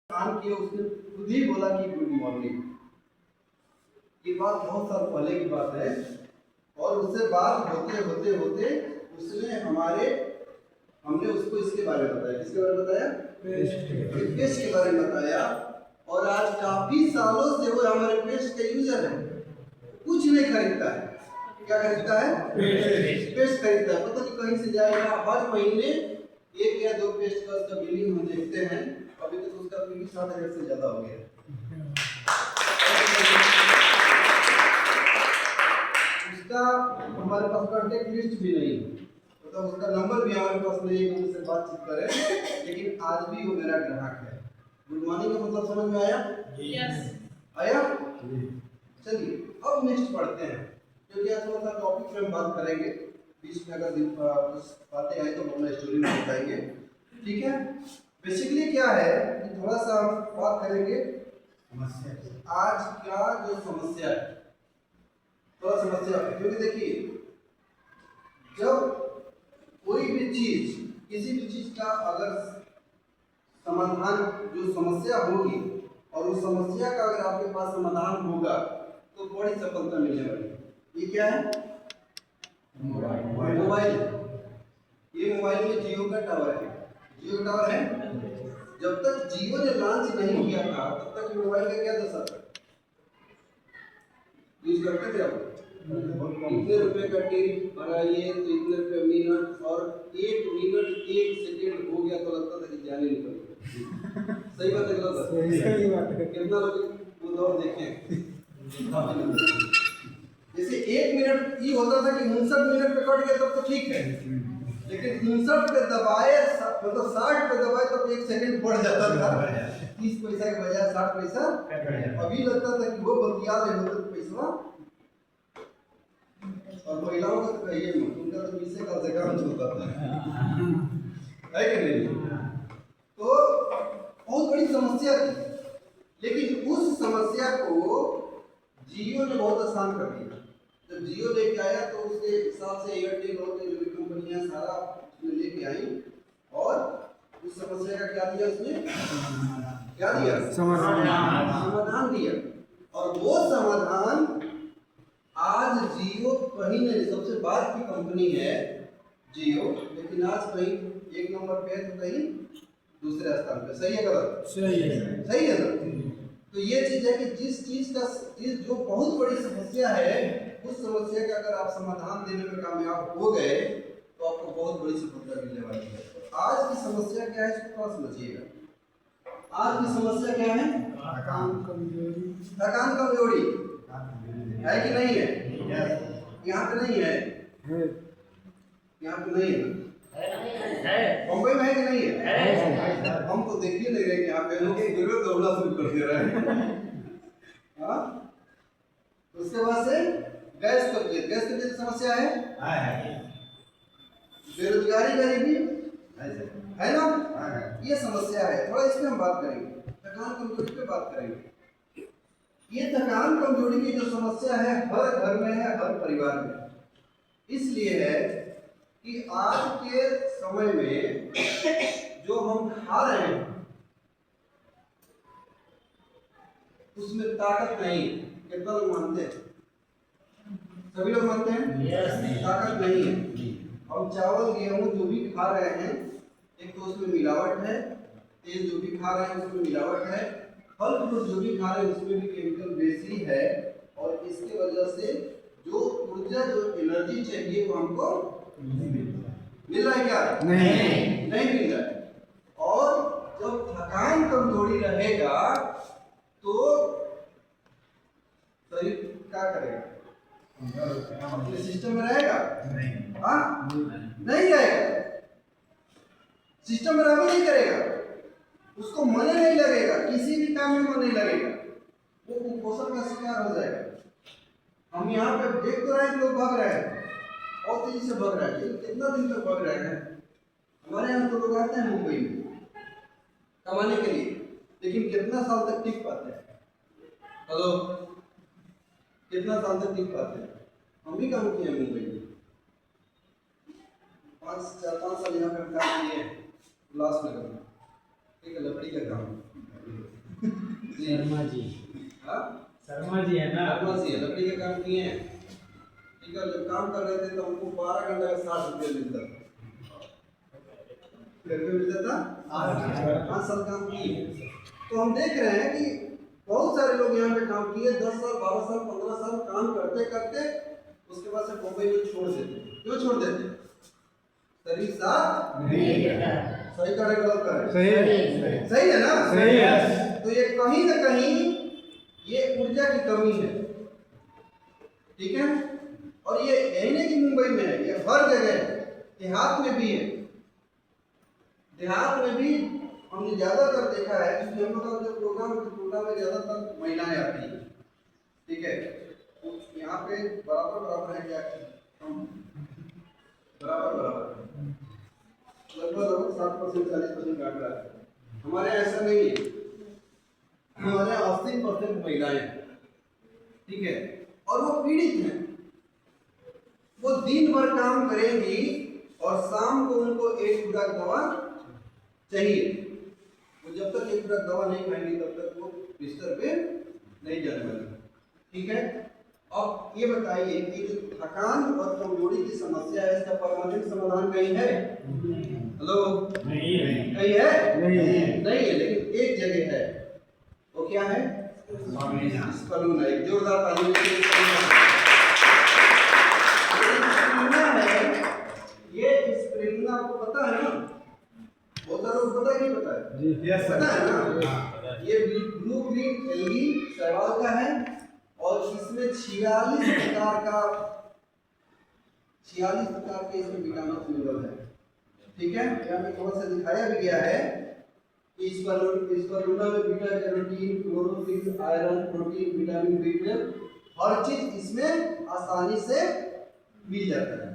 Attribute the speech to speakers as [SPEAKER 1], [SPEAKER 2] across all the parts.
[SPEAKER 1] काम किया, उसने खुद ही बोला कि गुड मॉर्निंग। ये बात बहुत साल पहले की बात है और उससे बात होते होते होते उसने हमने उसको इसके बारे में बताया। किसके बारे में बताया? पेस्ट के बारे में बताया। और आज काफी सालों से वो हमारे पेस्ट का यूजर है। कुछ नहीं खरीदता है। क्या खरीदता है? पेस्ट खरीदता है। पता नहीं कहीं से जाएगा, हर महीने 1 या 2 पेस्ट का उसका बिलिंग हम देखते हैं। अभी तक तो उसका बिलिंग 7,000 से ज्यादा हो गया। उसका हमारे पास कांटेक्ट लिस्ट भी नहीं, मतलब उसका नंबर भी हमारे पास नहीं है उससे बातचीत करें, लेकिन आज भी वो मेरा ग्राहक है। गुड मॉर्निंग का मतलब समझ में आया? यस। आया? चलिए अब नेक्स्ट पढ़ते हैं, क्योंकि आज थोड़ा सा टॉपिक पे हम बात करेंगे। बीच में अगर कुछ बातें आई तो हम अपना स्टोरी में बताएंगे। ठीक है? बेसिकली क्या है कि थोड़ा सा हम बात करेंगे आज का जो समस्या है, थोड़ा समस्या है। क्योंकि देखिए, जब कोई भी चीज, किसी भी चीज का अगर समाधान, जो समस्या होगी और उस समस्या का अगर आपके पास समाधान होगा तो बड़ी सफलता मिलने वाली है। ये क्या है? मोबाइल। ये मोबाइल में जियो का टावर है। जियो टावर है। जब तक जियो ने लॉन्च नहीं किया था तब तक मोबाइल का क्या दशा था? यूज करते थे आप? इतने रुपए का टिल बनाइए तो इतने रुपए मिनट, और 1 मिनट 1 सेकंड हो गया तो लगता था कि जान ही निकल गया। सही बात है गलत? सही बात है। कितना लोग वो दौर देखे? जैसे 1 मिनट ये होता था कि 59 मिनट पे कट गया तब तो ठीक है, लेकिन 59 पे दबाए, मतलब 60 पे दबाए तो 1 सेकंड बढ़ जाता था। 30 पैसा के बजाय 60 पैसा। अभी लगता था कि वो बतिया रहे होते तो पैसा। और महिलाओं का तो कहिए मत, उनका तो 20 साल से काम चलता था, है कि नहीं? तो बहुत बड़ी समस्या थी, लेकिन उस समस्या को जियो ने बहुत आसान कर दिया। जब जियो लेके आया तो उसके हिसाब से एयरटेल और जो भी कंपनियां सारा उसमें लेके आई और उस समस्या का क्या दिया उसने? क्या दिया? समाधान दिया। और वो समाधान आज जियो कहीं नहीं, सबसे बाद की कंपनी है जियो, लेकिन आज कहीं 1 नंबर पे है तो कहीं दूसरे स्थान पे। सही है गलत? सही है। सही है ना? तो ये चीज है कि जिस चीज जो बहुत बड़ी समस्या है, उस समस्या का अगर आप समाधान देने में कामयाब हो गए तो आपको बहुत बड़ी सफलता मिलने वाली है। आज की समस्या क्या है इसको थोड़ा समझिएगा। आज की समस्या क्या है? थकान कमजोरी है कि नहीं है? यहाँ पे नहीं है, यहाँ पे नहीं है, बम्बई में है कि नहीं है? हम तो देख ही नहीं रहे यहाँ पे लोग जरूर दौड़ना शुरू कर दे रहे हैं। उसके बाद से गैस कब्जियत समस्या है, बेरोजगारी गरीबी है ना, ये समस्या है। थोड़ा इस पे हम बात करेंगे, थकान कमजोरी पे बात करेंगे। ये थकान कमजोरी की जो समस्या है हर घर में है, हर परिवार में। इसलिए है कि आज के समय में जो हम खा रहे हैं उसमें ताकत नहीं। कितना लोग मानते हैं? सभी लोग मानते हैं? yes. ताकत नहीं है। हम चावल गेहूं जो भी खा रहे हैं, एक तो उसमें मिलावट है, तेल जो भी खा रहे हैं उसमें मिलावट है, फल फ्रूट जो भी खा रहे हैं उसमें भी केमिकल बेसी है, और इसके वजह से जो ऊर्जा, जो एनर्जी चाहिए वो हमको मिल रहा है क्या? नहीं मिल रहा है। और जब थकान कमजोरी रहेगा तो शरीर क्या करेगा? अपने सिस्टम में रहेगा? नहीं रहेगा। सिस्टम में रहना नहीं करेगा, उसको मन नहीं लगेगा, किसी भी काम में मन नहीं लगेगा, वो कुपोषण का शिकार हो जाएगा। हम यहाँ पे देख तो रहे हैं लोग भाग रहे हैं, और तेजी से भाग रहे हैं। कितना दिन तक भाग रहे हैं? हमारे यहाँ तो लोग आते हैं मुंबई में कमाने के लिए, लेकिन कितना साल तक टिक पाते हैं? हेलो, कितना साल तक टिक पाते हैं? हम भी काम किए मुंबई में, 4-5 साल यहाँ पे काम किए, उल्लासनगर में, एक लकड़ी का काम। जी
[SPEAKER 2] शर्मा जी।
[SPEAKER 1] हाँ
[SPEAKER 2] शर्मा जी है ना?
[SPEAKER 1] शर्मा जी है, लकड़ी के काम किए हैं। ठीक है, जब काम कर रहे थे तो हमको 12 घंटे का 60 रुपये मिलता था। कितना मिलता था? 5 साल काम किए। तो हम देख रहे हैं कि बहुत सारे लोग यहाँ पे काम किए, 10 साल 12 साल 15 साल काम करते करते उसके बाद से मुंबई में छोड़ देते। क्यों छोड़ देते? शरीर साथ नहीं है। सही करे गलत करे? सही है ना?
[SPEAKER 3] सही है।
[SPEAKER 1] तो ये कहीं ना कहीं ये ऊर्जा की कमी है। ठीक है, और ये यही नहीं कि मुंबई में है, ये हर जगह है। देहात में भी है। देहात में भी हमने ज्यादातर देखा है, इसलिए हम लोग जो प्रोग्राम में ज्यादातर महिलाएं आती हैं। ठीक है, तो यहाँ पे बराबर है क्या? हम बराबर लगभग 60% 40% काट रहा है। हमारे ऐसा नहीं है, हमारे 80% महिलाएं हैं। ठीक है, और वो पीड़ित हैं। वो दिन भर काम करेंगी और शाम को उनको एक खुराक दवा चाहिए। वो जब तक एक खुराक दवा नहीं खाएंगी तब तक वो बिस्तर पे नहीं जाने वाली। ठीक है, अब ये बताइए कि जो थकान और कमजोरी की समस्या है, इसका परमानेंट समाधान कहीं है? हेलो,
[SPEAKER 2] नहीं है।
[SPEAKER 1] कहीं है?
[SPEAKER 3] नहीं है।
[SPEAKER 1] नहीं है, लेकिन एक जगह है। वो क्या है? स्पलूना। एक जोरदार ताली है। ये स्पलूना आपको पता है ना? बहुत सारे लोग पता है नहीं पता है?
[SPEAKER 3] जी
[SPEAKER 1] पता है ना? ये ब्लू ग्रीन एल्गी शैवाल का है और इसमें 46 प्रकार के इसमें विटामिन मिनरल है। ठीक है, यहाँ पे थोड़ा सा दिखाया भी गया है कि इस स्पलूना में beta carotene, chlorophyll, iron, protein, vitamin B12 हर चीज इसमें आसानी से मिल जाता है।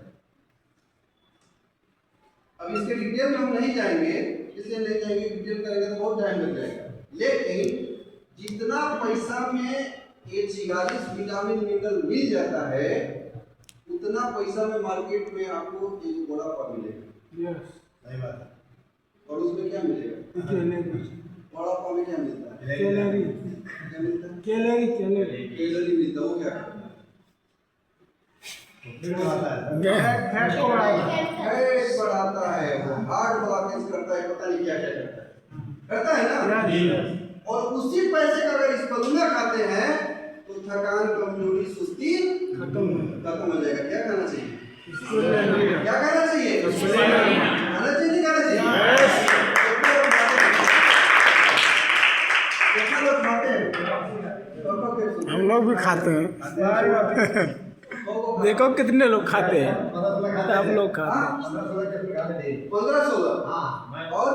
[SPEAKER 1] अब इसके डिटेल में हम नहीं जाएंगे, इसलिए नहीं जाएंगे, डिटेल करेंगे तो बहुत टाइम लग जाएगा। लेकिन जितना पैसा में ये 46 विटामिन मिनरल मिल जाता है, उतना पैसा में मार्केट में आपको एक बड़ा पाव मिलेगा।
[SPEAKER 3] सही बात है।
[SPEAKER 1] और उसमें क्या मिलेगा? बड़ा पाव में क्या मिलता है?
[SPEAKER 3] कैलोरी।
[SPEAKER 1] क्या मिलता है?
[SPEAKER 3] कैलोरी
[SPEAKER 1] मिलता है। वो क्या है?
[SPEAKER 3] फैट को
[SPEAKER 1] फैट बढ़ाता है, वो हार्ट ब्लॉकेज करता है, पता नहीं क्या क्या करता है ना? और उसी पैसे का अगर स्पलूना खाते हैं तो थकान, कमजोरी, सुस्ती खत्म हो जाएगा। क्या खाना चाहिए? क्या खाना चाहिए? खाना चाहिए नहीं खाना चाहिए? कितना लोग खाते हैं?
[SPEAKER 3] हम लोग भी खाते हैं। देखो कितने लोग खाते हैं। सब लोग खाते हैं।
[SPEAKER 1] 15-16 और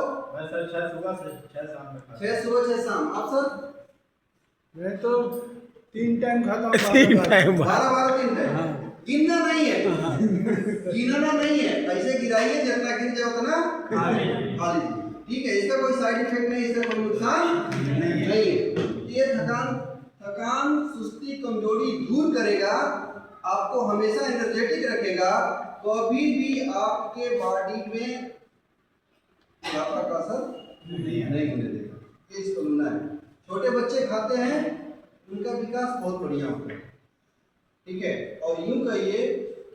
[SPEAKER 3] 6 सुबह
[SPEAKER 1] 6 शाम। आप सर?
[SPEAKER 3] मैं तो 3 टाइम खाता हूँ।
[SPEAKER 1] 12 3 टाइम। गिनना नहीं है, गिनना नहीं है, ऐसे गिराइए जितना गिर जाए उतना खा लीजिए। ठीक है, इसका कोई साइड इफेक्ट नहीं, इसका कोई नुकसान नहीं है। ये थकान, सुस्ती, कमजोरी दूर करेगा, आपको हमेशा एनर्जेटिक रखेगा, कभी भी आपके बॉडी में बुढ़ापा का असर नहीं होने देगा। ये स्पलूना है। छोटे बच्चे खाते हैं, उनका विकास बहुत बढ़िया होता है। ठीक है, और यूं कहिए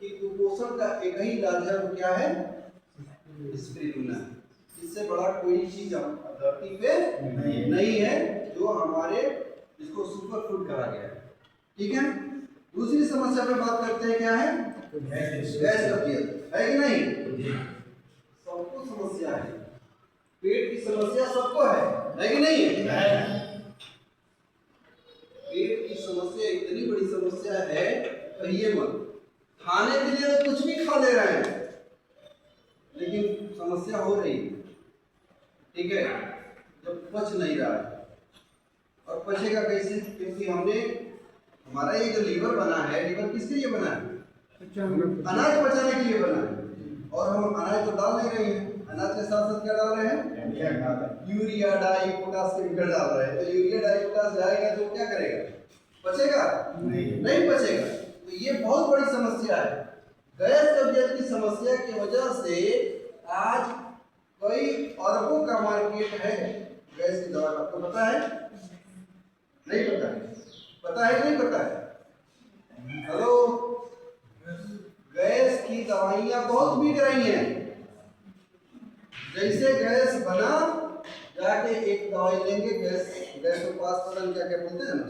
[SPEAKER 1] कि कुपोषण का एक ही इलाज है, वो क्या है? स्पलूना। इससे बड़ा कोई चीज धरती पे नहीं है जो हमारे जिसको सुपर फूड कहा गया है। ठीक है, दूसरी समस्या पे बात करते हैं। क्या है? गैस कब्जियत है कि नहीं? सबको समस्या है। पेट की समस्या सबको है कि नहीं है? पेट की समस्या इतनी बड़ी समस्या है, कहिए मत। खाने के लिए तो कुछ भी खा ले रहे हैं, लेकिन समस्या हो रही है। ठीक है, जब पच नहीं रहा है, और पचेगा कैसे? क्योंकि हमारा ये जो लीवर बना है, लीवर किसके लिए बना है? अनाज पचाने के लिए बना है। और हम अनाज तो डाल नहीं रहे हैं, अनाज के साथ साथ क्या डाल रहे हैं? यूरिया, डाई, पोटास केमिकल डाल रहे हैं। तो यूरिया, डाई, पोटास जाएगा तो क्या करेगा? पचेगा? नहीं पचेगा। तो ये बहुत बड़ी समस्या है। गैस कब्जियत की समस्या की वजह से आज कई अरबों का मार्केट है गैस की दवा का। आपको पता है? नहीं पता है? पता है कि नहीं पता है? हेलो, गैस की दवाइयां बहुत बिक रही हैं। जैसे गैस बना, जाके एक दवाई लेंगे, गैस को पास पता नहीं क्या क्या बोलते हैं ना,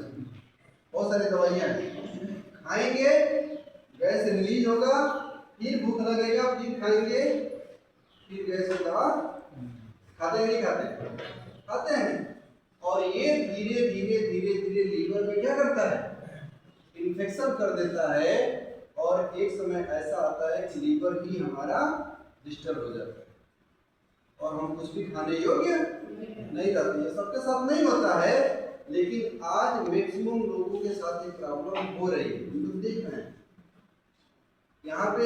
[SPEAKER 1] बहुत सारी दवाइयां खाएंगे, गैस रिलीज होगा, फिर भूख लगेगा, फिर खाएंगे, फिर गैस की दवा खाते हैं नहीं खाते? खाते हैं। और ये धीरे धीरे धीरे धीरे लीवर में क्या करता है? इन्फेक्शन कर देता है, और एक समय ऐसा आता है कि लीवर ही हमारा डिस्टर्ब हो जाता है और हम कुछ भी खाने योग्य नहीं रहते। ये सबके साथ नहीं होता है, लेकिन आज मैक्सिमम लोगों के साथ ये प्रॉब्लम हो रही है। हम लोग देख रहे हैं यहाँ पे,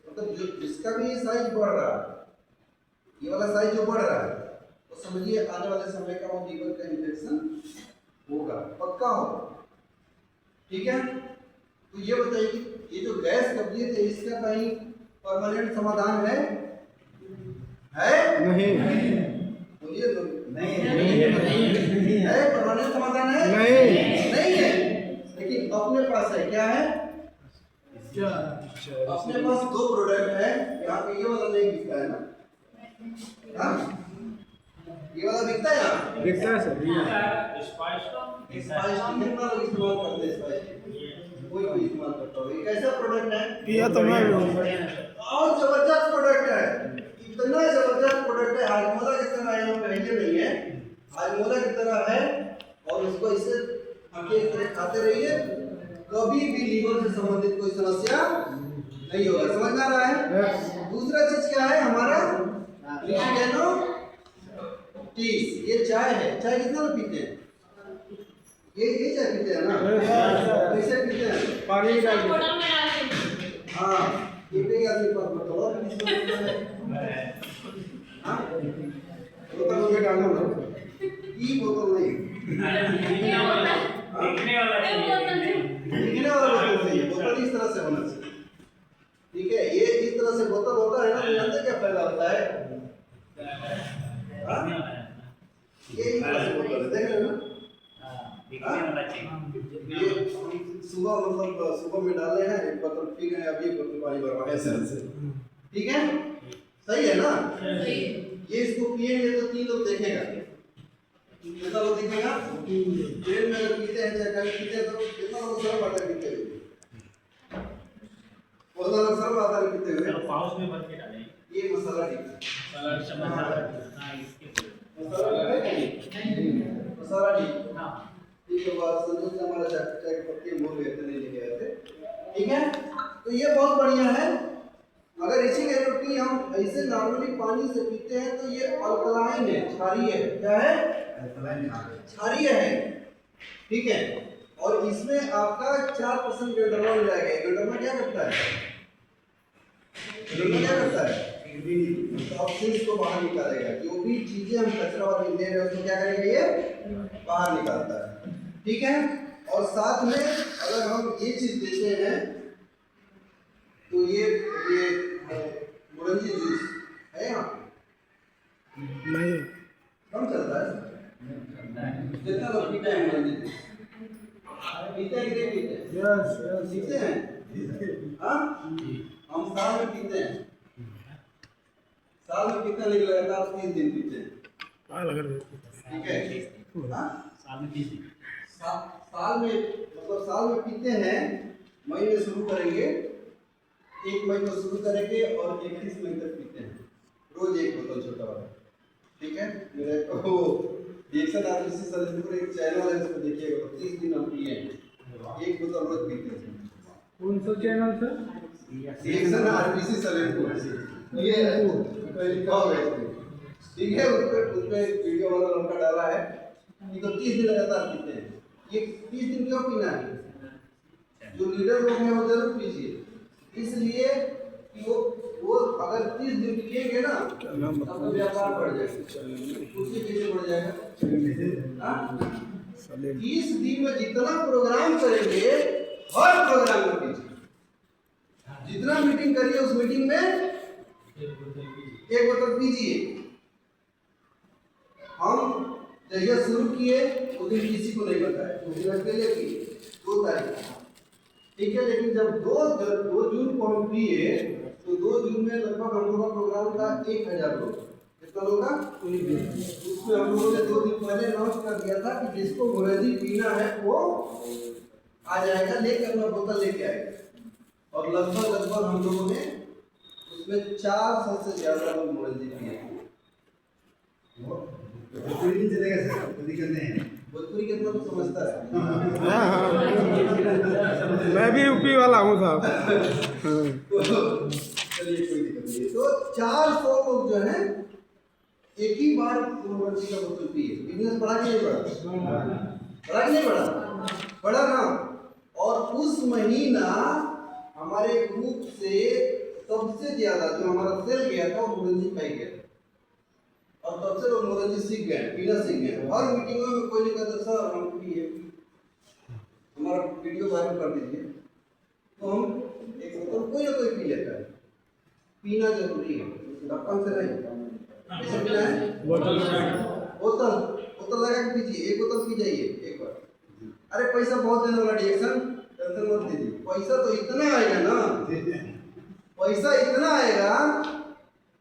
[SPEAKER 1] मतलब जो जिसका भी साइज बढ़ रहा है, ये वाला साइज जो बढ़ रहा है, तो समझिए आने वाले समय का वो लीवर का इन्फेक्शन होगा, पक्का होगा। ठीक है, तो ये बताइए कि ये जो गैस कब्जियत है, इसका कहीं परमानेंट समाधान है?
[SPEAKER 3] नहीं।
[SPEAKER 1] बोलिए तो।
[SPEAKER 2] नहीं
[SPEAKER 1] है परमानेंट समाधान है? नहीं है। लेकिन अपने पास है, क्या है? अपने पास दो प्रोडक्ट है। यहाँ पे ये वाला नहीं बिकता है ना? हाँ? ये वाला बिकता है यहाँ?
[SPEAKER 3] बिकता है सर।
[SPEAKER 1] स्पाइस कितना लोग इस्तेमाल करते हैं? स्पाइस कोई इस्तेमाल करता होगा। ये कैसा प्रोडक्ट है?
[SPEAKER 3] पिया तो मैं
[SPEAKER 1] और जबरदस्त प्रोडक्ट है, इतना जबरदस्त प्रोडक्ट है। हाजमोला की तरह है, पहले नहीं है, हाजमोला की तरह है, और उसको इसे इस तरह खाते रहिए, कभी भी लीवर से संबंधित कोई समस्या नहीं होगा। समझ में आ रहा है? दूसरा चीज क्या है हमारा? लिग्नो टीस। ये चाय है। चाय कितना लोग पीते हैं? ये चाय पीते हैं ना? कैसे पीते हैं?
[SPEAKER 3] पानी डाल के।
[SPEAKER 1] हाँ, एक ही आदमी पर बताओ किसको पीता है? हाँ, बोतल में डालना ना, ई बोतल नहीं, दिखने वाला बोतल चाहिए। बोतल इस तरह से होना चाहिए, ठीक है? ये इस तरह से बोतल होता है ना, तो जानते क्या फायदा होता है? ये इस तरह से बोतल है, देख रहे हो ना? ये सुबह मतलब सुबह में डाले हैं, एक बोतल पी गए, अभी एक बोतल पानी भरवा है सर से, ठीक है? सही है ना? ये इसको पिएंगे तो 3 लोग देखेगा। कितना लोग दिखेगा? ट्रेन में अगर पीते हैं, चाहे कहीं पीते हैं, तो कितना लोग शर्म आता है पीते हुए? बहुत लोग शर्म आता है पीते हुए।
[SPEAKER 2] पाउच में भर के डालें।
[SPEAKER 1] ये मसाला टी, मसाला टी, ठीक है। बात संजोग से हमारा चाय के पत्ते मोल गए थे, नहीं लेके आए थे, ठीक है? तो ये बहुत बढ़िया है। अगर इसी हेयर टी हम ऐसे नॉर्मली पानी से पीते हैं तो ये अल्कलाइन है, क्षारीय है। क्या है? क्षारीय है, ठीक है? और इसमें आपका 4% गंडरवा मिल जाएगा। गंडरवा क्या करता है? गंडरवा क्या करता है? टॉक्सिन्स को बाहर निकालेगा। जो भी चीजें हम कचरा वाले दे रहे हैं उसको क्या करेगा? ये बाहर निकालता है, ठीक है? और साथ में अगर हम ये चीज देते हैं तो ये मुरंजी जूस है यहाँ
[SPEAKER 3] नहीं,
[SPEAKER 1] कम चलता है। कितना लोग पीते हैं मुरंजी जूस? पीते हैं कि नहीं पीते?
[SPEAKER 3] यस
[SPEAKER 1] पीते हैं। हाँ, हम साल में पीते हैं। साल में कितना नहीं लगातार 3 दिन पीते हैं, ठीक है? हाँ,
[SPEAKER 2] साल में 30 दिन।
[SPEAKER 1] साल में मतलब साल में पीते हैं। मई में शुरू करेंगे, 1 मई को शुरू करेंगे और 31 मई तक पीते हैं, रोज 1 बोतल छोटा वाला, ठीक है? मेरे को रिएक्शन आरबीसी सलेमपुर एक चैनल है, उसको देखिएगा, 30 दिन हम पिए हैं, 1 बोतल रोज पीते हैं।
[SPEAKER 3] कौन सा channel sir?
[SPEAKER 1] Reaction RBC Salempur, ये लिखा होगा इसमें, ठीक है? उसपे वीडियो वाला लड़का डाला है कि तो 30 दिन लगातार पीते हैं। ये 30 दिन क्यों पीना है? जो लीडर लोग हैं वो जरूर पीजिए, इसलिए कि वो अगर 30 दिन पिएंगे ना तब व्यापार बढ़ जाएगा। उसी कैसे बढ़ जाएगा? हाँ, 30 दिन में जितना प्रोग्राम करेंगे, हर प्रोग्राम में पीजिए। जितना मीटिंग करिए उस मीटिंग में 1 बोतल पीजिए। हम जब यह शुरू किए उस दिन किसी को नहीं बताया, उस दिन अकेले किए 2 तारीख, ठीक है। लेकिन जब 2 जून को हम किए तो 2 जून में लगभग हम लोग का प्रोग्राम था 1000 लोग। कितना लोग था? उसमें हम लोगों ने 2 दिन पहले अनाउंस कर दिया था कि जिसको मुरैदी पीना है वो आ जाएगा, लेकर अपना बोतल लेके आएगा। और लगभग हम लोगों ने उसमें 400 से ज्यादा लोग मुरैदी पिए।
[SPEAKER 4] भोजपुरी नहीं चलेगा सर, भोजपुरी करते हैं।
[SPEAKER 1] भोजपुरी कितना तो समझता है।
[SPEAKER 3] हाँ हाँ, मैं भी यूपी वाला हूँ साहब।
[SPEAKER 1] चलिए कोई दिक्कत नहीं। तो 400 लोग जो है एक ही बार मुरैदी का बोतल पिए। बिजनेस बढ़ा कि नहीं बढ़ा? बढ़ा कि नहीं बढ़ा? बढ़ा ना। और उस महीना हमारे ग्रुप से सबसे ज्यादा जो हमारा सेल गया था वो मुरैदी पाई गया, और तब से लोग मुरैदी सीख गए, पीना सीख गए। हर मीटिंगों में कोई नहीं कहता सर हम पिए, हमारा वीडियो वायरल कर दीजिए, तो हम एक बोतल कोई ना कोई पी लेता है। पीना जरूरी है, ढक्कन से नहीं। कैसे पीना है? बोतल लगा के पीजिए, एक बोतल पी जाइए एक बार। अरे पैसा बहुत देने वाला रिएक्शन टेंशन मत लीजिए, पैसा तो इतना आएगा ना, पैसा इतना आएगा।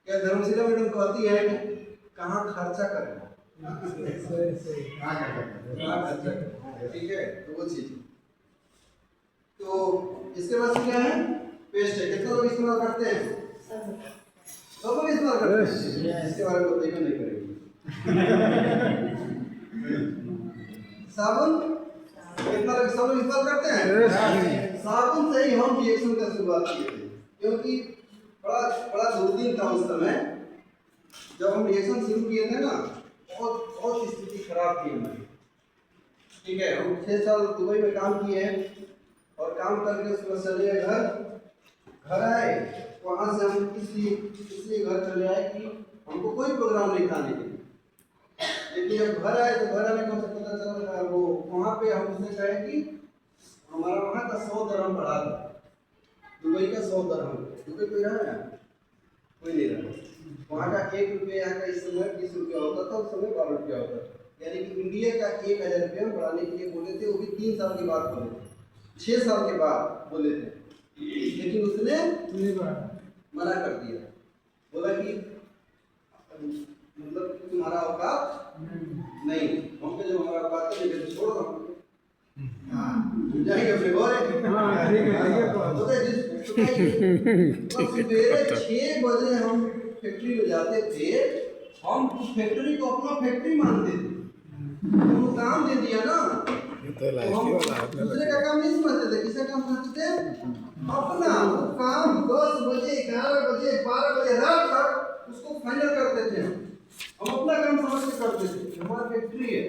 [SPEAKER 1] क्या धर्मशिला मैडम कहती है कि कहाँ खर्चा करें, ठीक है। तो वो चीज, तो इसके बाद क्या है? पेस्ट है। कितना लोग इस्तेमाल करते हैं? सब लोग इस्तेमाल करते हैं। इसके बारे में बताइए नहीं करेंगे। साबुन कितना लोग सब लोग इस्तेमाल करते हैं? साबुन से ही हम रिएक्शन का शुरुआत किए थे, क्योंकि बड़ा दुर्दिन था उस समय जब हम रिएक्शन शुरू किए थे ना। बहुत स्थिति खराब थी हमारी, ठीक है। हम 6 साल दुबई में काम किए और काम करके सुबह चले घर आए। वहाँ से हम इसलिए घर चले आए कि हमको कोई प्रोग्राम नहीं था आने के लिए। लेकिन जब घर आए तो घर आने को पता चला वो वहाँ पे हम उसने कहे कि हमारा वहाँ का 100 दरहम बढ़ा था, दुबई का 100 दरहम। दुबई कोई रहा है? कोई नहीं रहा। वहाँ का 1 रुपये यहाँ का इस समय 20 रुपया होता था, उस समय 12 रुपया होता था। यानी कि इंडिया का 1000 रुपया बढ़ाने के लिए बोले थे, वो भी 3 साल के बाद बोले थे, 6 साल के बाद बोले थे। लेकिन उसने मना कर दिया, बोला कि मतलब तुम्हारा औकात नहीं। हम पे जब हमारा औकात नहीं है तो छोड़ दो, जाएंगे अपने सुबह 6 बजे हम फैक्ट्री में जाते थे। हम फैक्ट्री को अपना फैक्ट्री मानते थे, उनको काम दे दिया ना, तो हम दूसरे का काम नहीं समझते थे। किसका काम समझते थे? अपना। वो काम 10 बजे 11 बजे 12 बजे रात तक उसको फाइनल करते थे। हम अपना काम समझ के करते थे, हमारा फैक्ट्री है।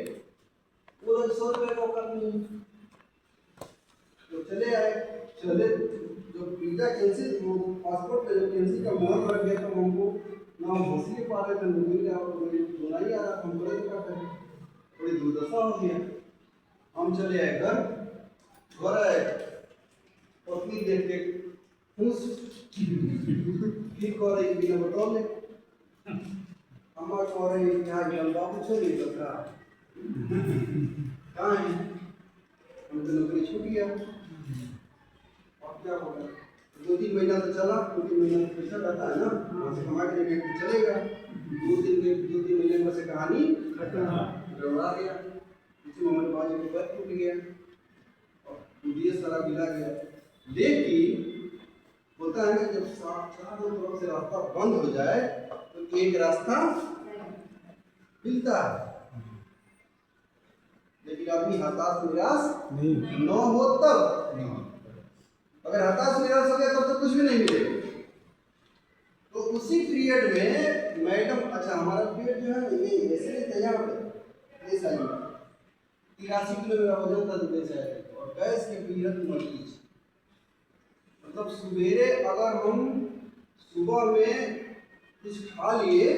[SPEAKER 1] वो 100 रुपये का औकात नहीं। तो चले आए, चले जो वीजा कैंसिल, पासपोर्ट पे जो कैंसिल का मोहर लग गया तो हमको ना हम हंसी नहीं पा रहे थे, मुझे सुना ही आ रहा था, हम बड़े करते थे। थोड़ी दुर्दशा हो गया। हम चले आए घर आए, पत्नी देख के खुश फिर कह रही बिना बतौले, अम्मा कह रही यहाँ गया बाबू छोड़ नहीं सकता, कहाँ है? हम तो नौकरी छूट गया, अब क्या होगा? 2-3 महीना तो चला, 2-3 महीना तो पैसा रहता है ना, वहाँ से कमा के लेके चलेगा। 2-3 महीने में से कहानी गड़बड़ा गया, इसी मोहम्मद बाजी के पैर टूट गया और ये सारा मिला गया। लेकिन होता है ना जब चारों तरफ से रास्ता बंद हो जाए तो एक रास्ता मिलता है। लेकिन आदमी हताश निराश न हो तब, अगर हताश निराश हो गया तब तो कुछ भी नहीं मिलेगा। तो उसी पीरियड में मैडम, अच्छा हमारा पीरियड जो है ये ऐसे तैयार हो गया 83 किलो मेरा वजन था दुबई से आए, और गैस के पीरियड 29। मतलब सवेरे अगर हम सुबह में कुछ खा लिए,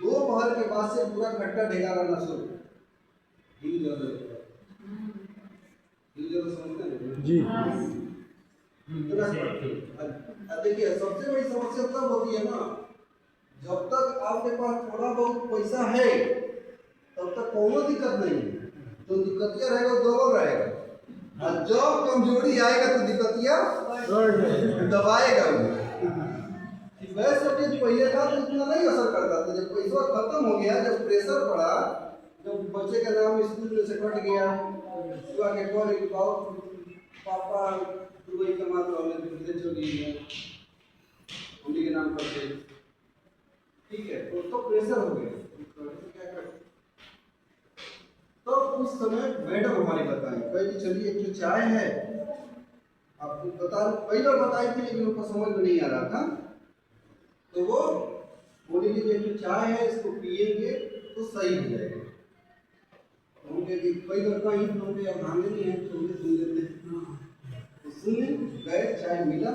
[SPEAKER 1] दोपहर के बाद से पूरा खट्टा ढेगा रहना शुरू। हिल ज़्यादा समझते हैं
[SPEAKER 3] जी।
[SPEAKER 1] देखिए सबसे बड़ी समस्या तब होती है ना जब तक आपके पास थोड़ा बहुत पैसा है तब तक कोई दिक्कत नहीं है। जो दिक्कतिया रहेगा वो डबल रहेगा, और जब कमजोरी आएगा तो दिक्कतिया दबाएगा वो। वैसे जो पहले था तो इतना नहीं असर करता था, जब पैसा खत्म हो गया, जब प्रेशर पड़ा, जब बच्चे का नाम स्कूल में से कट गया, सुबह के कॉल पापा दुबई कमा तो हमने दूसरे चोरी है उन्हीं के नाम पर थे, ठीक है, तो प्रेशर हो गया। क्या कर तो उस समय मैडम हमारी बताई, कही चलिए एक जो चाय है आपको बता, पहले बताई थी लेकिन उनको समझ में नहीं आ रहा था, तो वो बोली कि जो चाय है इसको पिएंगे तो सही हो जाएगा। उनके कई बार कहीं उनके अब ध्यान नहीं है, सुन लेते तो सुनने गए, चाय मिला,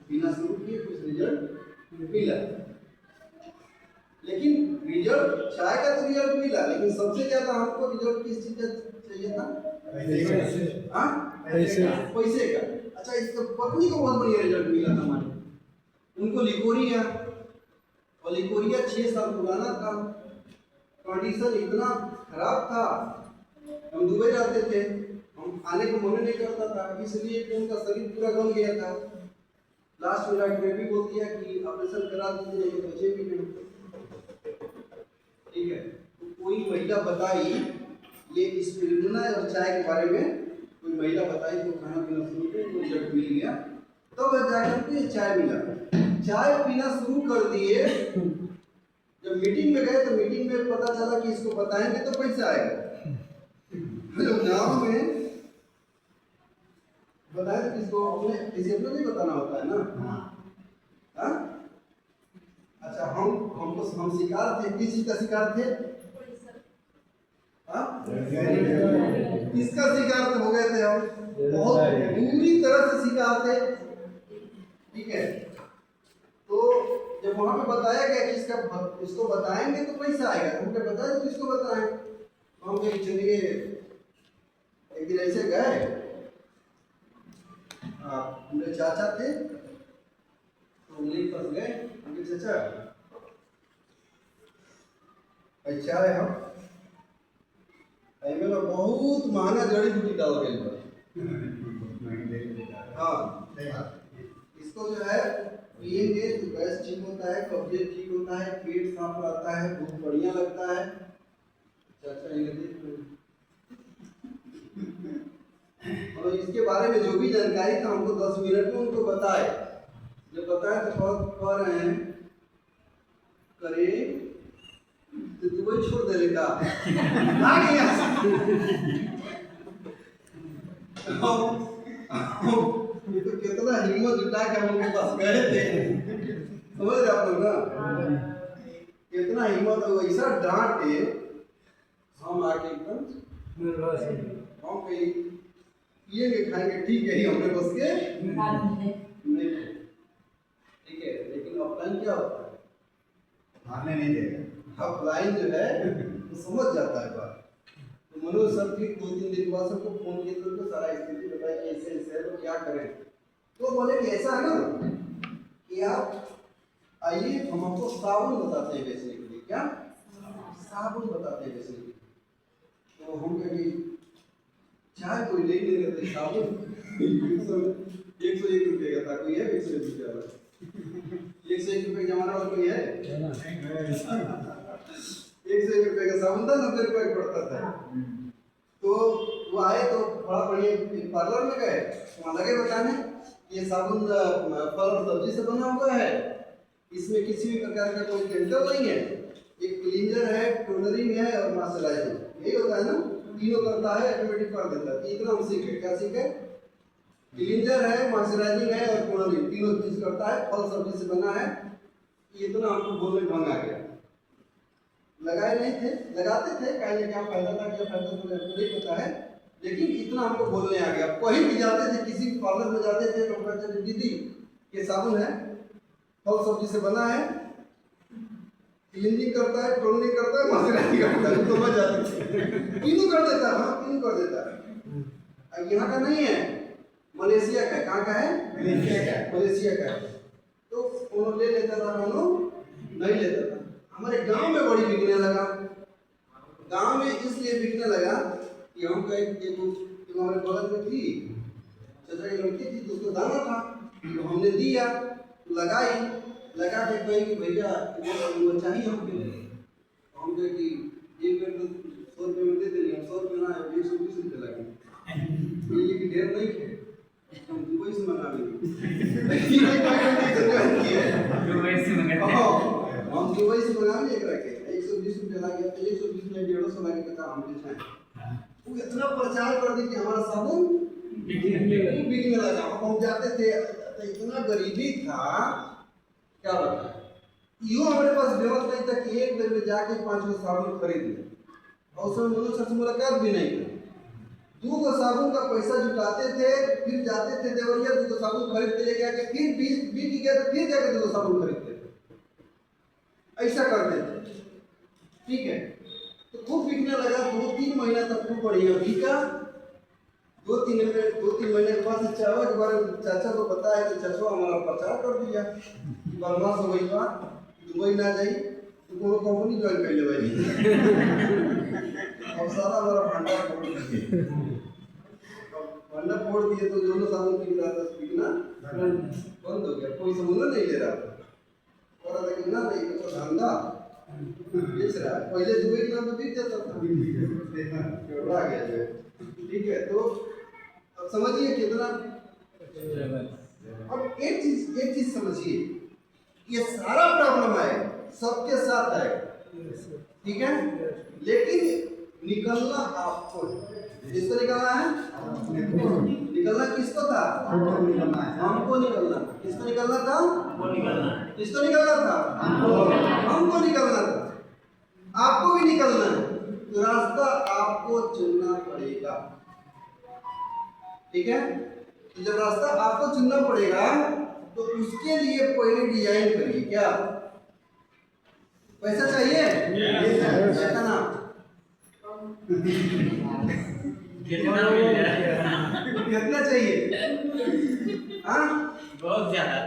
[SPEAKER 1] पीना शुरू किए, कुछ रिजल्ट मिला। लेकिन रिजल्ट चाय का तो रिजल्ट मिला, लेकिन सबसे ज्यादा हमको रिजल्ट किस चीज का चाहिए था? पैसे का। अच्छा, इसका पत्नी को बहुत बढ़िया रिजल्ट मिला था हमारे, उनको लिकोरिया, और लिकोरिया 6 साल पुराना था, कंडीशन इतना खराब था, हम दुबई रहते थे, हम आने को मन नहीं करता था, इसलिए उनका शरीर पूरा गल गया था। लास्ट में डॉक्टर ने भी बोल दिया कि ऑपरेशन करा दीजिए, लेकिन बचे भी नहीं, ठीक है। तो कोई महिला बताई ये स्पिरुलिना और चाय के बारे में, कोई महिला बताई तो खाना पीना शुरू किया, तो रिजल्ट मिल गया, तब जाकर के चाय मिला। चाय पीना शुरू कर दिए, जब मीटिंग में गए तो मीटिंग में पता चला कि इसको बताएंगे तो पैसा आएगा, जब गाँव में बताए तो किसको अपने किसी अपने नहीं बताना होता है ना। हाँ, अच्छा, हम शिकार थे, किस चीज का शिकार थे? किसका शिकार हो गए थे हम? बहुत बुरी तरह से शिकार थे, ठीक है। तो जब वहां पे बताया गया कि इसको बताएंगे तो पैसा आएगा, हमने बताया तो इसको बताएं, हम कहीं चलिए, एक दिन ऐसे गए, मेरे चाचा थे तो उन्हीं पास गए, उनके चाचा अच्छा है हम में बहुत महंगा जड़ी बूटी डाल गई बा। हाँ, इसको जो है पिएंगे तो गैस ठीक होता है, कब्जे ठीक होता है, पेट साफ रहता है, बहुत बढ़िया लगता है। चाचा ये और इसके बारे में जो भी जानकारी था हमको 10 मिनट में उनको बताए, जब बताए तो बहुत कह रहे हैं करे तो दुबई छोड़ दे लेगा ये तो कितना हिम्मत जुटा के हम उनके पास गए थे, समझ रहे आप लोग ना, कितना हिम्मत हो, ऐसा डांटे हम आके एकदम हम कहीं पिएंगे खाएंगे, ठीक है ही हमने बस के नहीं, ठीक है। लेकिन ऑफलाइन क्या होता है,
[SPEAKER 4] मारने नहीं देगा।
[SPEAKER 1] ऑफलाइन जो है वो समझ जाता है बात। तो मनोज सर फिर 2-3 दिन बाद सबको फोन किए तो उनको सारा स्थिति बताई कि ऐसे ऐसे है तो क्या करें। तो बोले कि ऐसा है ना कि आप आइए, हम आपको साबुन बताते हैं बेचने के लिए। क्या साबुन बताते हैं बेचने के लिए। तो हम कहेंगे चाय कोई ले नहीं रहे थे, साबुन 101 रुपये का था, कोई है 101 रुपये वाला? 101 रुपये का जमाना वाला कोई है? 101 रुपये का साबुन था, 90 रुपये पड़ता था। तो वो आए तो बड़ा बढ़िया पार्लर में गए, वहाँ लगे बताने ये साबुन फल और सब्जी से बना हुआ है, इसमें किसी भी प्रकार का कोई केमिकल नहीं है, एक क्लींजर है, टोनरिंग है और मॉइस्चराइजिंग, यही होता है ना, तीनों करता है, ऑटोमेटिक कर देता है। इतना हम सीखे, क्या सीखे? क्लींजर है, मॉइस्चराइजिंग है और टोनरिंग, तीनों चीज करता है, फल सब्जी से बना है। इतना हमको बोलने ढंग आ गया। लगाए नहीं थे, लगाते थे, कहने क्या फायदा था, क्या फायदा था नहीं पता है, लेकिन इतना हमको बोलने आ गया। कहीं भी जाते थे, किसी पार्लर में जाते थे तो कहते दीदी ये साबुन है, फल सब्जी से बना है, क्लीनिंग करता है, टोनिंग करता है, मॉइस्चराइजिंग करता है, तो मजा जाते थे, तीनों कर देता है। हाँ, तीनों कर देता है। अब यहाँ का नहीं है, मलेशिया का। कहाँ का है? मलेशिया का। तो उन्होंने ले लेता था, उन्होंने नहीं लेता था। हमारे गांव में बड़ी बिकने लगा, गांव में इसलिए बिकने लगा कि हम एक हमारे बगल में थी, चाचा की लड़की थी, तो उसको दाना था, तो हमने दिया, लगाई, लगा के कही कि भैया वो चाहिए हमको। हम कहे कि एक पेड़ तो 100 रुपये में दे देंगे, हम 100 रुपये ना 120 रुपये लगे, ये कि ढेर नहीं थे, हम दुबई से मंगा लेंगे। हम दुबई से मंगा लिए रखे 120 रुपये लगे, 120 में 150 लगे का हम बेचाएं। वो इतना प्रचार कर दी कि हमारा साबुन बिकने लगा। हम जाते थे तो इतना गरीबी था, क्या बताएं। यूँ हमारे पास व्यवस्था नहीं था कि एक दिन में जाके 5 साबुन खरीद लें, और उसमें मनुष्य से मुलाकात भी नहीं था। 2 साबुन का पैसा जुटाते थे, फिर जाते थे देवरिया, 2 साबुन खरीद के लेके आके फिर 20 बिक गया तो फिर जाके 2 साबुन खरीदते थे, ऐसा करते थे। ठीक है, तो खूब बिकने लगा। 2-3 महीना तक खूब बढ़िया बिका। 2-3 महीने के बाद चाचा के बारे में चाचा को बताया तो चाचा हमारा प्रचार कर दिया कि बनवास हो गई बा, दुबई ना जाई तो कोनो कंपनी ज्वाइन कर ले भाई। अब सारा हमारा भंडार फोड़ दिए, भंडार फोड़ दिए तो दोनों सालों की बिकना बंद हो गया। कोई समुद्र नहीं ले रहा और लेकिन ना नहीं तो धंधा बेच रहा है। पहले दुबई के नाम पे बिक जाता था, उड़ा गया जो। ठीक है, तो अब समझिए कितना। अब एक चीज समझिए, ये सारा प्रॉब्लम है सबके साथ है, ठीक है, लेकिन निकलना आपको है। किसको निकलना है? निकलना किसको था? हमको निकलना। किसको निकलना था? किसको निकलना था? हमको निकलना था। आपको भी निकलना है, तो रास्ता आपको चुनना पड़ेगा। ठीक है, तो जब रास्ता आपको चुनना पड़ेगा तो उसके लिए पहले डिजाइन करिए। क्या पैसा चाहिए? पैसा ना कितना चाहिए? हाँ,
[SPEAKER 2] बहुत ज्यादा।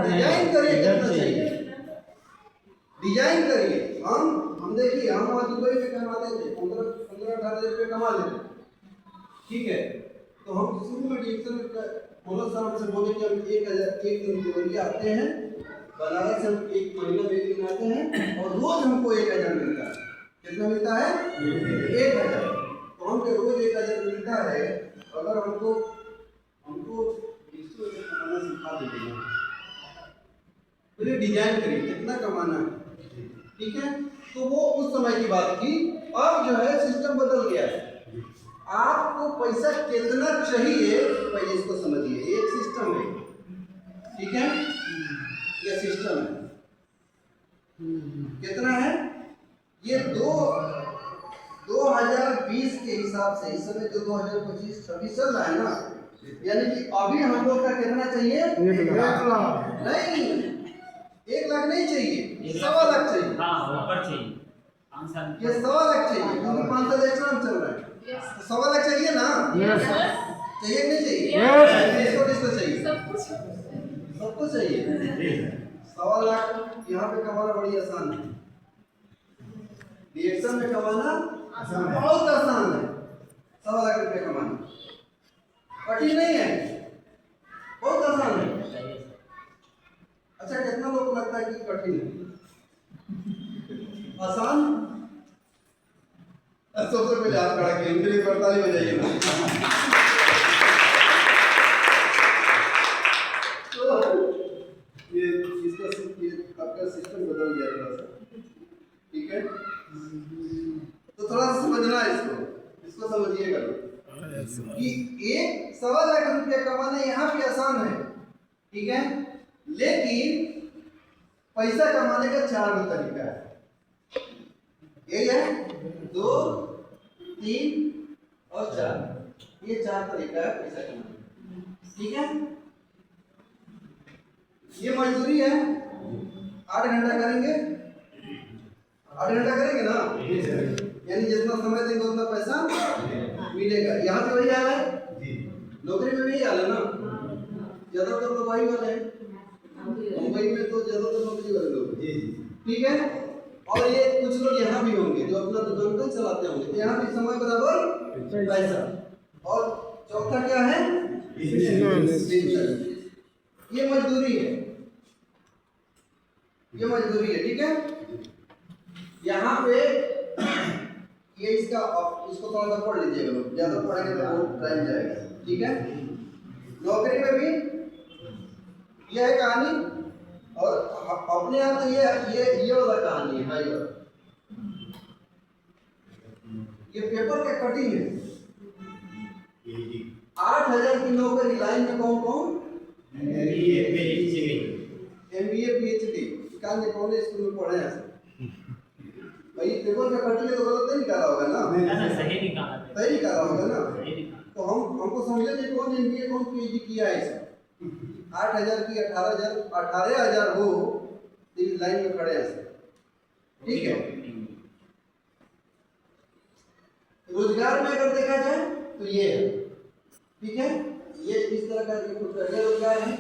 [SPEAKER 1] डिजाइन करिए कितना चाहिए, डिजाइन करिए। हम देखिए, हम वहाँ दुबई में कमाते थे 15-18 रुपये कमा लेते। ठीक है, तो हम शुरू में डिएक्शन बोनस साहब से बोले कि हम 1000 एक दिन देवरिया आते हैं, बनारस से हम 1 महीना में 1 दिन आते हैं और रोज हमको 1000 मिलता है। कितना मिलता है? 1000। तो हमको रोज 1000 मिलता है। अगर हमको इसको कमाना सिखा दीजिए, पहले डिजाइन करिए कितना कमाना है। ठीक है, तो वो उस समय की बात थी। अब जो है सिस्टम बदल गया है। आपको पैसा कितना चाहिए पहले इसको समझिए। एक सिस्टम है, ठीक है, ये सिस्टम है। कितना है ये? 2020 के हिसाब से इस समय जो 2025-26 चल रहा है ना, यानी कि अभी हम लोग का कितना चाहिए?
[SPEAKER 3] 1 लाख
[SPEAKER 1] नहीं, 1 लाख नहीं चाहिए, 1.25 लाख चाहिए।
[SPEAKER 2] हाँ, ऊपर चाहिए।
[SPEAKER 1] ये 1.25 लाख चाहिए, क्योंकि 5 साल एक्स्ट्रा चल रहा है। तो 1.25 लाख चाहिए ना? चाहिए कि नहीं चाहिए? किसको चाहिए? सबको चाहिए। 1.25 लाख यहाँ पे कमाना बड़ी आसान है, रिएक्शन में कमाना बहुत आसान है। 1.25 लाख रुपये कमाना कठिन नहीं है, बहुत आसान है। अच्छा, कितना लोगों को लगता है कि कठिन है? आसान? सबसे पहले हाथ खड़ा किया, उनके लिए ताली बजाइए ना। तो ये आपका सिस्टम बदल गया थोड़ा सा। ठीक है, तो थोड़ा सा समझना है इसको समझिएगा कि 1.25 लाख रुपया कमाना यहाँ पे आसान है। ठीक है, लेकिन पैसा कमाने का 4 तरीका है। यही है 2, 3 और 4। ये 4 तरीका है पैसा कमाने। ठीक है, ये मजदूरी है, 8 घंटा करेंगे, 8 घंटा करेंगे ना, यानी जितना समय देंगे उतना पैसा मिलेगा। यहाँ पे वही हाल है, नौकरी में भी हाल है ना, ज्यादातर तो वही वाले हैं। मुंबई में तो ज्यादातर नौकरी वाले लोग। ठीक है, और ये कुछ लोग यहाँ भी होंगे जो अपना दुकान चलाते होंगे, तो यहाँ भी समय बराबर पैसा। और चौथा क्या है? ये मजदूरी है, ये मजदूरी है, ठीक है। यहाँ पे ये इसको थोड़ा सा पढ़ लीजिएगा लोग, ज्यादा पढ़ेंगे तो बहुत टाइम जाएगा, ठीक है। नौकरी में भी यह है कहानी, और अपने यहाँ तो ये वाला कहानी है भाई। ये पेपर का कटिंग है। 8,000 की नौकरी लाइन में कौन कौन? MBA PhD कौन स्कूल में पढ़े हैं भाई। पेपर का कटिंग है तो गलत नहीं निकाला होगा ना?
[SPEAKER 2] सही निकाला,
[SPEAKER 1] सही निकाला होगा ना? तो हमको समझे कौन MBA कौन PhD किया है इसका। 8,000 की 18,000 हो तो इस लाइन में खड़े हैं, ठीक है। रोजगार में अगर देखा जाए तो ये है, ठीक है। ये इस तरह का रोजगार है,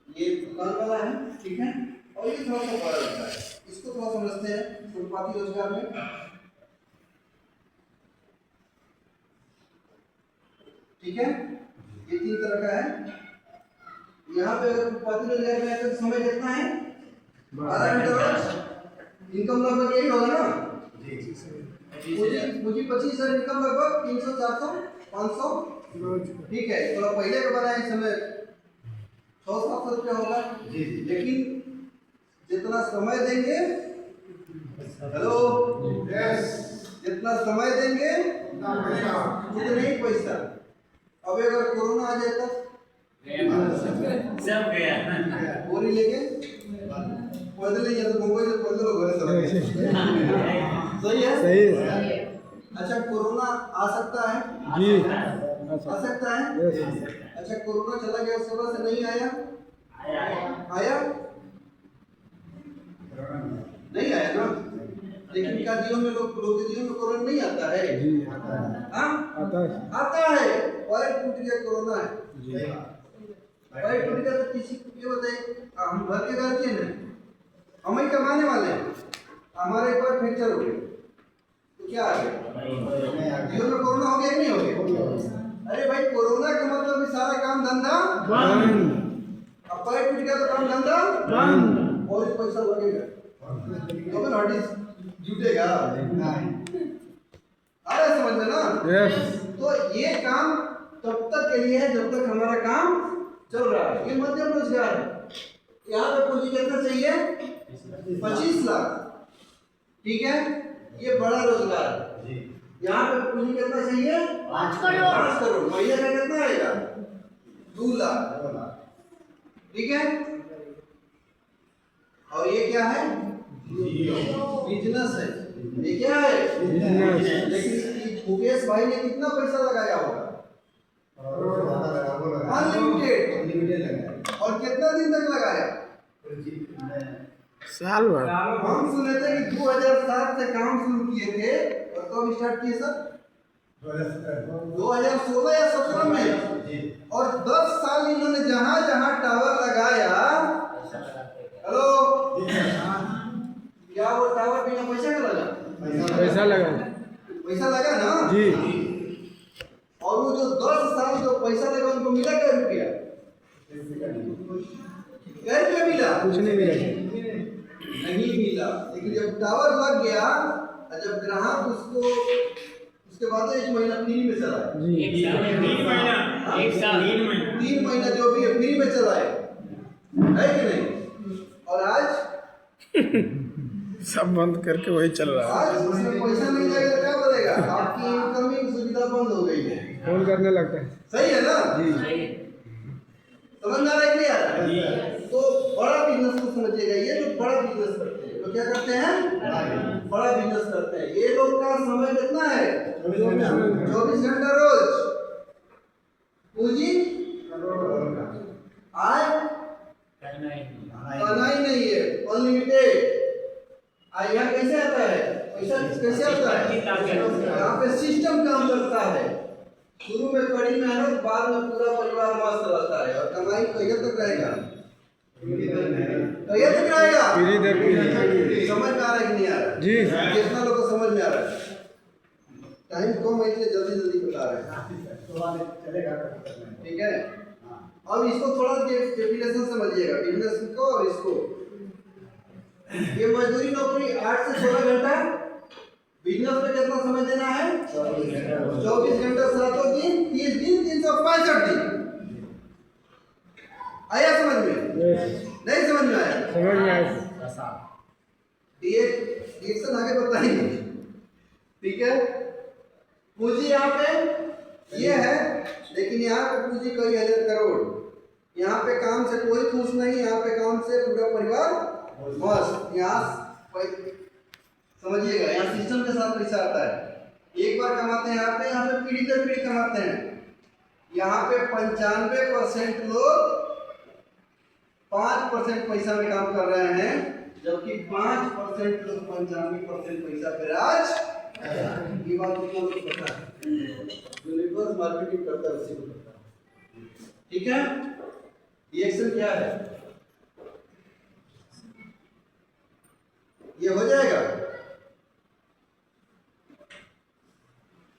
[SPEAKER 1] ये दुकान वाला है, ठीक है। और ये थोड़ा सा बड़ा रोजगार है, इसको थोड़ा समझते हैं फुटपाथी रोजगार में। ठीक है, ये 3 तरह का है। यहाँ पे अगर फुटपाथी रोजगार में आकर समय कितना है? 12 घंटे रोज। इनकम लगभग यही होगा ना? पूंजी 25,000, इनकम लगभग 300, 400, 500, ठीक है। थोड़ा पहले का बनाए इस समय 600-700 रुपया होगा, लेकिन जितना समय देंगे, हेलो, जितना समय देंगे उतना ही पैसा। अब अगर कोरोना आ जाए तब
[SPEAKER 2] सब गया
[SPEAKER 1] बोरी लेके पैदल ही, या तो मुंबई से पैदल घर चला सही है?
[SPEAKER 3] सही है।
[SPEAKER 1] अच्छा, कोरोना आ सकता है
[SPEAKER 3] जी,
[SPEAKER 1] आ सकता है। अच्छा, कोरोना चला गया उसके बाद से नहीं आया? आया नहीं आया ना? लेकिन क्या जीवन में लोग के जीवन में कोरोना नहीं आता है? हाँ आता है। पैर टूट गया, कोरोना है। पैर टूट गया तो किसी ये बताइए, हम घर के गार्जियन हैं, हम ही कमाने वाले हैं, हमारे एक बार फ्रैक्चर हो गया तो क्या आ गया? जीवन में कोरोना हो गया कि नहीं हो गया? अरे भाई, कोरोना का मतलब सारा काम धंधा बंद। अब पैर टूट गया तो काम धंधा बंद, और पैसा लगेगा तो फिर हड्डी जुटेगा। आ रहा समझ में ना? तो ये काम तब तक के लिए है जब तक हमारा काम चल रहा है। ये मध्यम रोजगार है। यहाँ पे पूंजी कितना चाहिए? 25 लाख, ठीक है। ये बड़ा रोजगार है। यहाँ पे पूंजी कितना चाहिए? 5 करोड़। महीने का कितना आएगा? 2 लाख, ठीक है। और ये क्या है? बिजनेस है। ये क्या है? बिजनेस। लेकिन मुकेश भाई ने कितना पैसा लगाया होगा? अनलिमिटेड लगाया। और कितना दिन तक लगाया?
[SPEAKER 3] साल भर।
[SPEAKER 1] हम सुने थे कि 2007 से काम शुरू किए थे, और कब स्टार्ट किए सर? 2016 या 17 में। और 10 साल इन्होंने जहां जहां टावर लगाया, हेलो, क्या वो टावर बिना पैसा का लगा? पैसा लगा ना जी। और वो जो 10 साल जो पैसा लगा उनको मिला क्या रुपया? क्या रुपया मिला?
[SPEAKER 3] कुछ नहीं मिला,
[SPEAKER 1] नहीं मिला। लेकिन जब टावर लग गया, जब ग्राहक उसको उसके बाद 1 महीना फ्री में चलाए, 3 महीना जो भी है फ्री में चलाए, है कि नहीं? और आज
[SPEAKER 3] सब बंद करके वही चल रहा है।
[SPEAKER 1] आज उसमें पैसा नहीं जाएगा, क्या बोलेगा? आपकी इनकमिंग सुविधा बंद हो गई है,
[SPEAKER 3] फोन करने लगता है।
[SPEAKER 1] सही है ना
[SPEAKER 3] जी?
[SPEAKER 1] समझ में आ रहा है कि नहीं आ रहा है? तो बड़ा बिजनेस को समझिएगा। ये जो बड़ा बिजनेस करते हैं, तो क्या करते हैं? बड़ा बिजनेस करते हैं। ये लोग का समय कितना है? 24 घंटा रोज। पूंजी आय कहना ही नहीं है, अनलिमिटेड। यहाँ कैसे आता है पैसा? कैसे आता है? यहाँ पे सिस्टम काम करता है। शुरू में कड़ी मेहनत, बाद में पूरा परिवार मस्त रहता है, और कमाई कहीं तक रहेगा? तो ये दिख रहेगा
[SPEAKER 3] पीढ़ी दर पीढ़ी।
[SPEAKER 1] समझ में आ रहा है कि नहीं आ रहा है?
[SPEAKER 3] जी।
[SPEAKER 1] कितना लोग को समझ में आ रहा है? टाइम कम है इसलिए जल्दी जल्दी बता रहे हैं।
[SPEAKER 4] चलेगा।
[SPEAKER 1] ठीक है, अब इसको थोड़ा डेफिनेशन समझिएगा, बिजनेस को और इसको। ये मजदूरी नौकरी 8 से 16 घंटा, बिजनेस में कितना समय देना है? 24 घंटा 7 दिन, 30 दिन, 365 दिन। आया समझ में? नहीं समझ में आया?
[SPEAKER 3] समझ में आया।
[SPEAKER 1] ये डिक्शन आगे बताएंगे। ठीक है, पूंजी यहाँ पे ये है, लेकिन यहाँ पे पूंजी कई हजार करोड़। यहाँ पे काम से कोई खुश नहीं, यहाँ पे काम से पूरा परिवार मस्त। यहाँ समझिएगा, यहाँ सिस्टम के साथ पैसा आता है। एक बार कमाते हैं यहाँ पे पीढ़ी दर पीढ़ी कमाते हैं। यहाँ पे 95% लोग 5% पैसा में काम कर रहे हैं, जबकि 5% लोग 95% पैसा पे राज। ये बात को लोग पता है, जो रिवर्स मार्केटिंग करता है उसी को पता है। ठीक है, ये एक्शन क्या है? ये हो जाएगा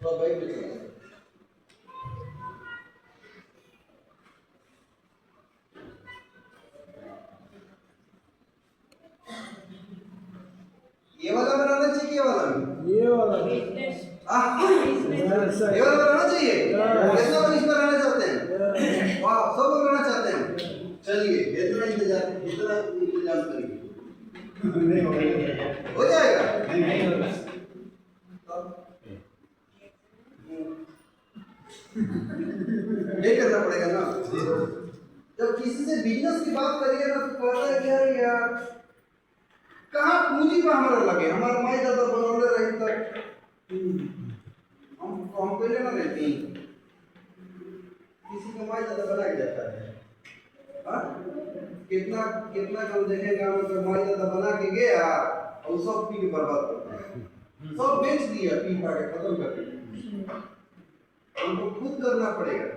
[SPEAKER 1] तो भाई में चला। ये वाला बनाना चाहिए, ये वाला भी?
[SPEAKER 3] ये वाला
[SPEAKER 1] ये वाला बनाना चाहिए। कितना लोग इस पर रहना चाहते हैं? वाह, सब लोग रहना चाहते हैं। चलिए इतना इंतजाम करिए, हो जाएगा। ये करना पड़ेगा ना। जब किसी से बिजनेस की बात करिए ना तो कहता है कि यार यार कहाँ पूंजी पर हमारा लगे, हमारा माई दादा बनौले रही तक हम पहले ना रहती, किसी का माई दादा बना के जाता है। हाँ, कितना कितना कम देखेगा, मतलब माई दादा बना के गया और सब पी के बर्बाद करता है, सब बेच दिया, पी पा के खत्म कर दिया। हमको खुद करना पड़ेगा।